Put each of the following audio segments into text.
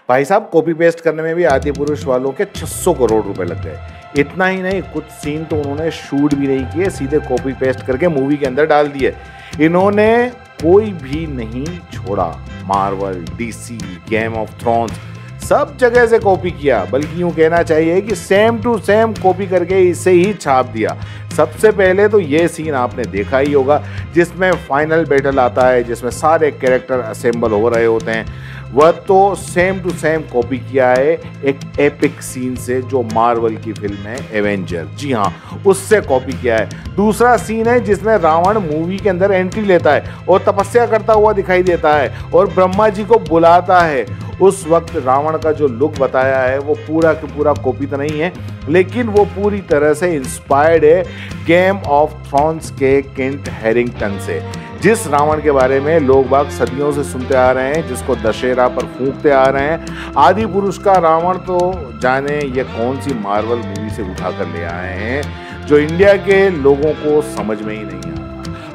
भाई साहब copy paste करने में भी आदि पुरुष वालों के 600 करोड़ रुपए लग गए। इतना ही नहीं, कुछ सीन तो उन्होंने शूट भी नहीं किए, सीधे कॉपी पेस्ट करके मूवी के अंदर डाल दिए। इन्होंने कोई भी नहीं छोड़ा। Marvel, DC, game of thrones सब जगह से कॉपी किया, बल्कि यूं कहना चाहिए कि सेम टू सेम कॉपी करके इसे ही छाप दिया। सबसे पहले तो ये सीन आपने देखा ही होगा जिसमें फाइनल बैटल आता है, जिसमें सारे कैरेक्टर असेंबल हो रहे होते हैं। वह तो सेम टू सेम कॉपी किया है एक एपिक सीन से जो मार्वल की फिल्म है एवेंजर, जी हाँ, उससे कॉपी किया है। दूसरा सीन है जिसमें रावण मूवी के अंदर एंट्री लेता है और तपस्या करता हुआ दिखाई देता है और ब्रह्मा जी को बुलाता है। उस वक्त रावण का जो लुक बताया है वो पूरा का पूरा कॉपी तो नहीं है, लेकिन वो पूरी तरह से इंस्पायर्ड है गेम ऑफ थ्रोन्स के किट हैरिंगटन से, जिस रावण के बारे में लोग बाग सदियों से सुनते आ रहे हैं, जिसको दशहरा पर फूंकते आ रहे हैं। आदि पुरुष का रावण तो जाने ये कौन सी मार्वल मूवी से उठा कर ले आए हैं जो इंडिया के लोगों को समझ में ही नहीं आता।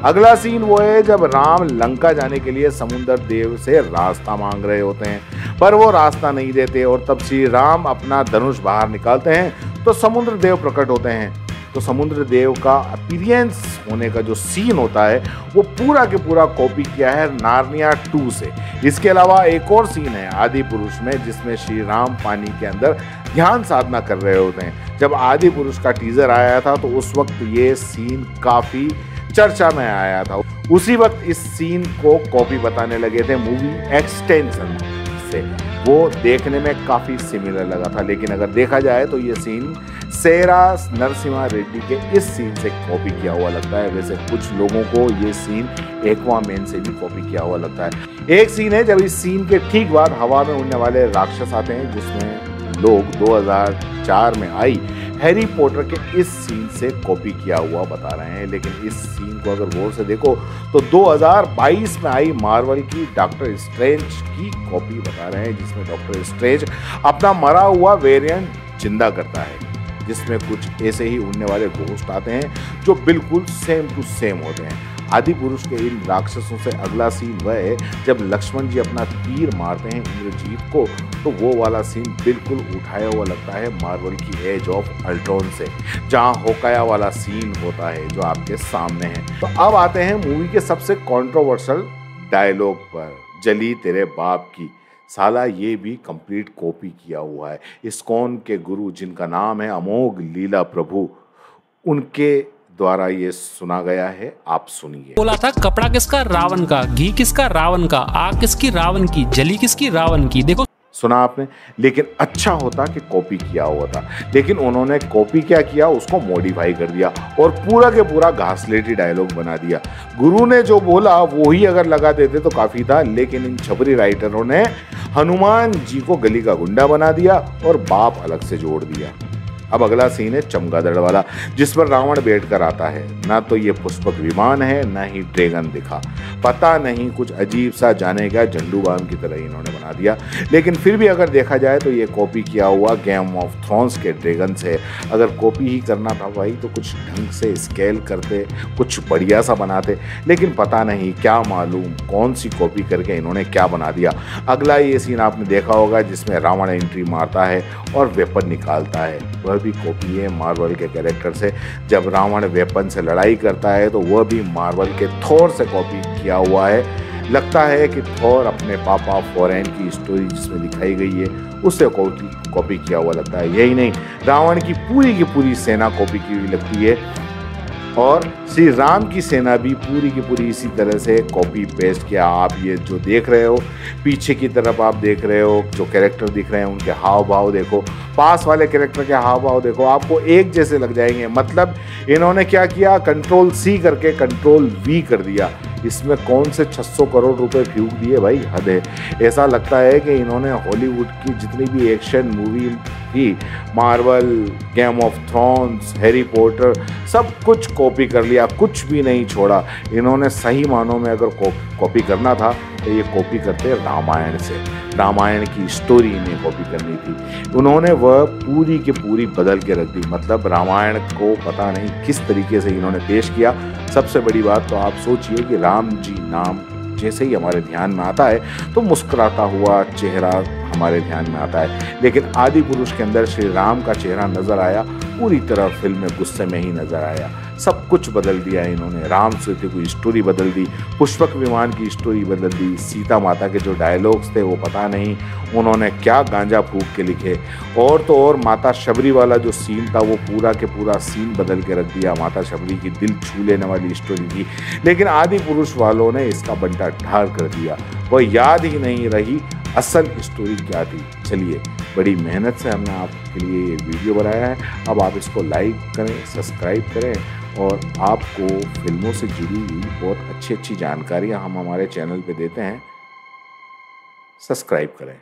अगला सीन वो है जब राम लंका जाने के लिए समुद्र देव से रास्ता मांग रहे होते हैं, पर वो रास्ता नहीं देते और तब श्री राम अपना धनुष बाहर निकालते हैं तो समुद्र देव प्रकट होते हैं। तो समुद्र देव का अपीयरेंस होने का जो सीन होता है वो पूरा के पूरा कॉपी किया है नार्निया 2 से। इसके अलावा एक और सीन है आदि पुरुष में जिसमें श्री राम पानी के अंदर ध्यान साधना कर रहे होते हैं। जब आदि पुरुष का टीजर आया था तो उस वक्त ये सीन काफी चर्चा में आया था। उसी वक्त इस सीन को कॉपी बताने लगे थे मूवी एक्सटेंशन से। वो देखने में काफी सिमिलर लगा था, लेकिन अगर देखा जाए तो ये सीन सेरा नरसिम्हा रेड्डी के इस सीन से कॉपी किया हुआ लगता है। वैसे कुछ लोगों को ये सीन एक्वामैन से भी कॉपी किया हुआ लगता है। एक सीन है जब इस सीन के ठीक बाद हवा में उड़ने वाले राक्षस आते हैं, जिसमें लोग 2004 में आई हैरी पॉटर के इस सीन से कॉपी किया हुआ बता रहे हैं, लेकिन इस सीन को अगर गौर से देखो तो 2022 में आई मार्वल की डॉक्टर स्ट्रेंज की कॉपी बता रहे हैं, जिसमें डॉक्टर स्ट्रेंज अपना मरा हुआ वेरिएंट जिंदा करता है, जिसमें कुछ ऐसे ही उड़ने वाले घोस्ट आते हैं जो बिल्कुल सेम टू सेम होते हैं। आदि पुरुष के इन राक्षसों से अगला सीन वह है जब लक्ष्मण जी अपना तीर मारते हैं इंद्रजीत को, तो वो वाला सीन बिल्कुल उठाया हुआ लगता है मार्वल की एज ऑफ अल्ट्रॉन से, जहां होकाया वाला सीन होता है जो आपके सामने है। तो अब आते हैं मूवी के सबसे कंट्रोवर्शियल डायलॉग पर, जली तेरे बाप की। साला ये भी कंप्लीट कॉपी किया हुआ है। इस्कॉन के गुरु जिनका नाम है अमोघ लीला प्रभु, उनके द्वारा ये सुना गया है, आप सुनिए। बोला था कपड़ा किसका रावण का, घी किसका रावण का, आग किसकी रावण की, जली किसकी रावण की। देखो सुना आपने, लेकिन अच्छा होता कि कॉपी किया हुआ था, लेकिन उन्होंने कॉपी क्या किया, उसको मॉडिफाई कर दिया और पूरा के पूरा घासलेटी डायलॉग बना दिया। गुरु ने जो बोला वो ही अगर लगा देते तो काफी था, लेकिन इन छपरी राइटरों ने हनुमान जी को गली का गुंडा बना दिया और बाप अलग से जोड़ दिया। अब अगला सीन है चमगादड़ वाला, जिस पर रावण बैठकर आता है। ना तो ये पुष्पक विमान है, ना ही ड्रैगन दिखा, पता नहीं कुछ अजीब सा जाने का झंडू बाम की तरह इन्होंने बना दिया। लेकिन फिर भी अगर देखा जाए तो ये कॉपी किया हुआ गेम ऑफ थ्रोन्स के ड्रैगन से। अगर कॉपी ही करना था भाई तो कुछ ढंग से स्केल करते, कुछ बढ़िया सा बनाते, लेकिन पता नहीं क्या मालूम कौन सी कॉपी करके इन्होंने क्या बना दिया। अगला ये सीन आपने देखा होगा जिसमें रावण एंट्री मारता है और वेपन निकालता है, वह भी कॉपी है मार्वल के कैरेक्टर से। जब रावण वेपन से लड़ाई करता है तो वह भी मार्वल के थॉर से कॉपी किया हुआ है। लगता है कि थॉर अपने पापा फॉरेन की स्टोरी जिसमें दिखाई गई है उससे कॉपी किया हुआ लगता है। यही नहीं, रावण की पूरी सेना कॉपी की हुई लगती है और श्री राम की सेना भी पूरी इसी तरह से कॉपी पेस्ट किया। आप ये जो देख रहे हो पीछे की तरफ, आप देख रहे हो जो कैरेक्टर दिख रहे हैं उनके हाव भाव देखो, पास वाले कैरेक्टर के हाव भाव देखो, आपको एक जैसे लग जाएंगे। मतलब इन्होंने क्या किया, Ctrl+C करके Ctrl+V कर दिया। इसमें कौन से 600 करोड़ रुपए फूंक दिए भाई, हद है। ऐसा लगता है कि इन्होंने हॉलीवुड की जितनी भी एक्शन मूवी थी, Marvel, game of thrones, Harry Potter, सब कुछ कॉपी कर लिया, कुछ भी नहीं छोड़ा। इन्होंने सही मानों में अगर कॉपी करना था तो ये कॉपी करते रामायण से। रामायण की स्टोरी इन्हें कॉपी करनी थी, उन्होंने वह पूरी की पूरी बदल के रख दी। मतलब रामायण को पता नहीं किस तरीके से इन्होंने पेश किया। सबसे बड़ी बात तो आप सोचिए कि राम जी नाम जैसे ही हमारे ध्यान में आता है तो मुस्कुराता हुआ चेहरा हमारे ध्यान में आता है। लेकिन आदि पुरुष के अंदर श्री राम का चेहरा नजर आया, पूरी तरह फिल्म में गुस्से में ही नजर आया। सब कुछ बदल दिया इन्होंने, राम सेतु की स्टोरी बदल दी, पुष्पक विमान की स्टोरी बदल दी, सीता माता के जो डायलॉग्स थे वो पता नहीं उन्होंने क्या गांजा फूक के लिखे। और तो और माता शबरी वाला जो सीन था वो पूरा के पूरा सीन बदल के रख दिया, माता शबरी की दिल छू लेने वाली स्टोरी थी। लेकिन आदि पुरुष वालों ने इसका बंटा ढार कर दिया, वो याद ही नहीं रही असल स्टोरी क्या थी। चलिए, बड़ी मेहनत से हमने आपके लिए ये वीडियो बनाया है, अब आप इसको लाइक करें, सब्सक्राइब करें और आपको फिल्मों से जुड़ी हुई बहुत अच्छी जानकारियाँ हम हमारे चैनल पे देते हैं, सब्सक्राइब करें।